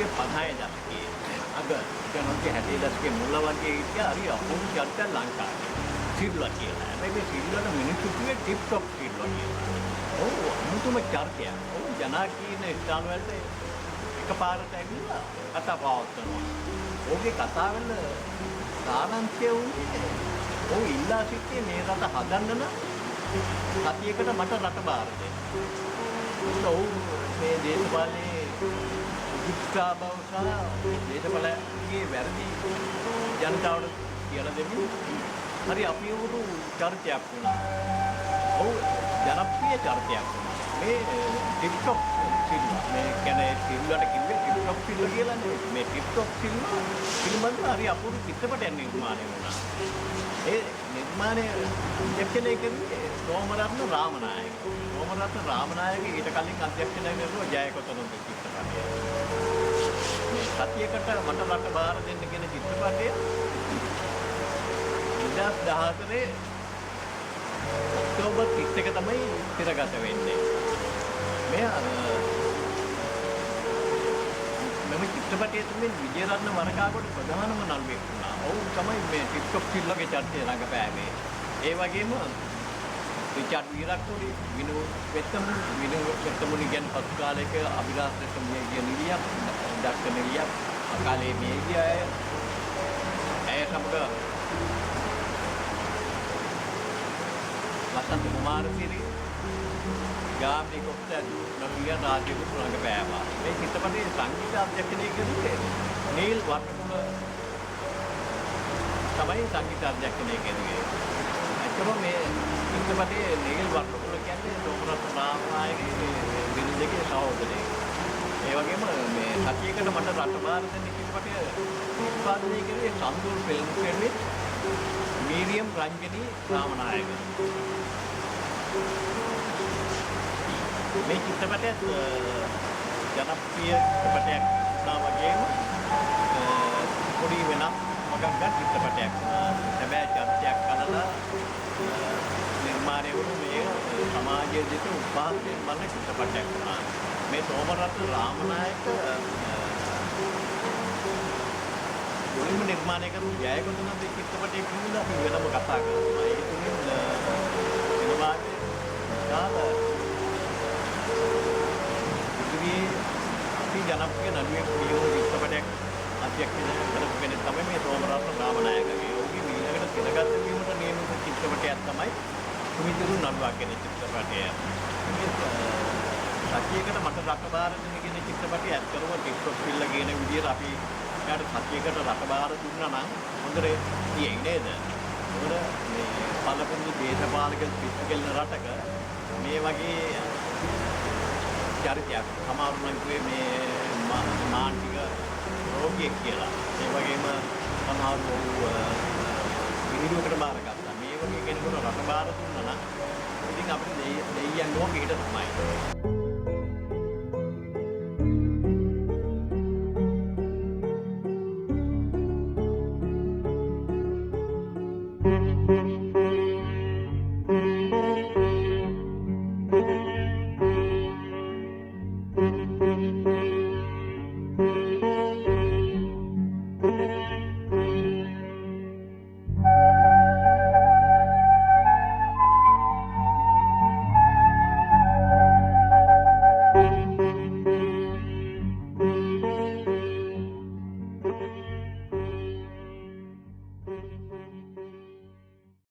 1950 දශකයේ අග 1960 දශකයේ මුල වගේ ඉතියා හරි අපුරු චරිත ලංකාවේ සිල්වා කියලා. හැබැයි මේ සිල්වට මිනිස්සු කිව්වේ ටිප් ටොප් සිල්වා කියලා. ඔව් අමුතුම චරිතයක්. ඔව් ජනාකීන ස්ථාන වලට එකපාරට ඇවිල්ලා කතා පවත්වනවා. ඔහුගේ කතාවල සාරාංශය වුණේ ඔහු ඉල්ලා සිටියේ මේ රට හදන්න නම් සතියකට මට රට බාර දෙන්න. ඔව් මේ දේශපාලනේ උත්සාහ බව සහ දේශපාලනයේ වැරදි ජනතාවට කියලා දෙමින් හරි අපියුරු චරිතයක් වුණා. ඔව් ජනප්‍රිය චරිතයක් වුණා. මේ ටික්ටොක් සිල්වා මේ කියන්නේ සිල්වාට කිව්වේ ටික්ටොක් සිල්වා කියලා නෙවෙයි. මේ ටික්ටොක් සිල්වා පිළිබඳව හරි අපූර්ව චිත්‍රපටයක් නිර්මාණය වුණා. ඒ නිර්මාණය අධ්‍යක්ෂණය කළේ සෝමරත්න රාමනායක. සෝමරත්න රාමනායක ඊට කලින් අධ්‍යක්ෂණය කරුවා ජයකොතන චිත්‍රපටය. මේ සතියකට මට රට බාර දෙන්න කියන චිත්‍රපටය 2014 ඔක්තෝබර් 31 තමයි තිරගත වෙන්නේ. මෙම චිත්‍රපටයේ තුලින් විජේරත්න වරකාගොඩ ප්‍රධානම නළුවෙක් වුණා. ඔවුන් තමයි මේ ටික්ටොක් සිල්වගේ චරිතය රඟපෑවේ. ඒ වගේම රිචඩ් වීරක්කොඩි විනු වෙත්තමුනි කියන පසු කාලයක අභිලාෂ රත්නමිය කියන නිලියක් දක්ෂ නිලියක් අකාලේ මේ ගිය ඇය සමග වසන්ත කුමාරසිරි ගාමිණී කොප්ටර් නවිය රාජ්‍ය කුරුණග පෑවා. මේ චිත්‍රපටයේ සංගීත අධ්‍යක්ෂණය කළේ නීල් වර්ණකුල තමයි සංගීත අධ්‍යක්ෂණය කළේ. ඇත්තම මේ චිත්‍රපටයේ නීල් වර්ණකුල කියන්නේ සෝමරත්න රාමනායකගේ බිරිඳගේ සහෝදරයෙක්. ඒ වගේම මේ සතියකට මට රට බාර දෙන්න චිත්‍රපටය නිෂ්පාදනය කළේ සම්දුල් ෆිල්ම් කෙරේ මීරියම් රංජනී රාමනායක. මේ චිත්‍රපටයත් ජනප්‍රිය චිත්‍රපටයක් වුණා වගේම පොඩි වෙනස් මොකක්ද චිත්‍රපටයක් වුණා. හැබැයි චරිතයක් කලලා නිර්මාණය වුණු මේ සමාජයේ දෙස උපාසයෙන් බලන චිත්‍රපටයක් වුණා. මේ සෝමරත්න රාමනායක මුලින්ම නිර්මාණය කරපු ජයකොතන චිත්‍රපටයේ කිව්වද අපි වෙනම කතා කරනවා. ඒක තුලින් සිනමාවේ දාල අපි ජනප්‍රිය නළුවෙක් කියෝ චිත්‍රපටයක් අධ්‍යක්ෂණය කරපු කෙනෙක් තමයි මේ සෝමරත්න රාමනායකගේ. ඔහුගේ ඊළඟට තිරගත වීමට නියමිත චිත්‍රපටයක් තමයි සුමිතුරු නළුවා කියන චිත්‍රපටය. සතියකට මට රට බාර දෙන්න කියන චිත්‍රපටය ඇත්තටම ටික්ටොක් පිල්ල කියන විදිහට අපි ඊට සතියකට රට බාර දුන්නා නම් හොඳට තියෙයි නේද? මොකද මේ පළපුරුදු දේශපාලක පිස්සුකෙල්ල රටක මේ වගේ චරිතයක් සමහරු නම් කිව්වේ මේ මානසික රෝගියෙක් කියලා. ඒ වගේම සමහරු විහිළුවකට බාරගත්තා. මේ වගේ කෙනෙකුට රට බාර දුන්නා නම් ඉතින් අපිට දෙයියන් ඕක ඊට තමයි.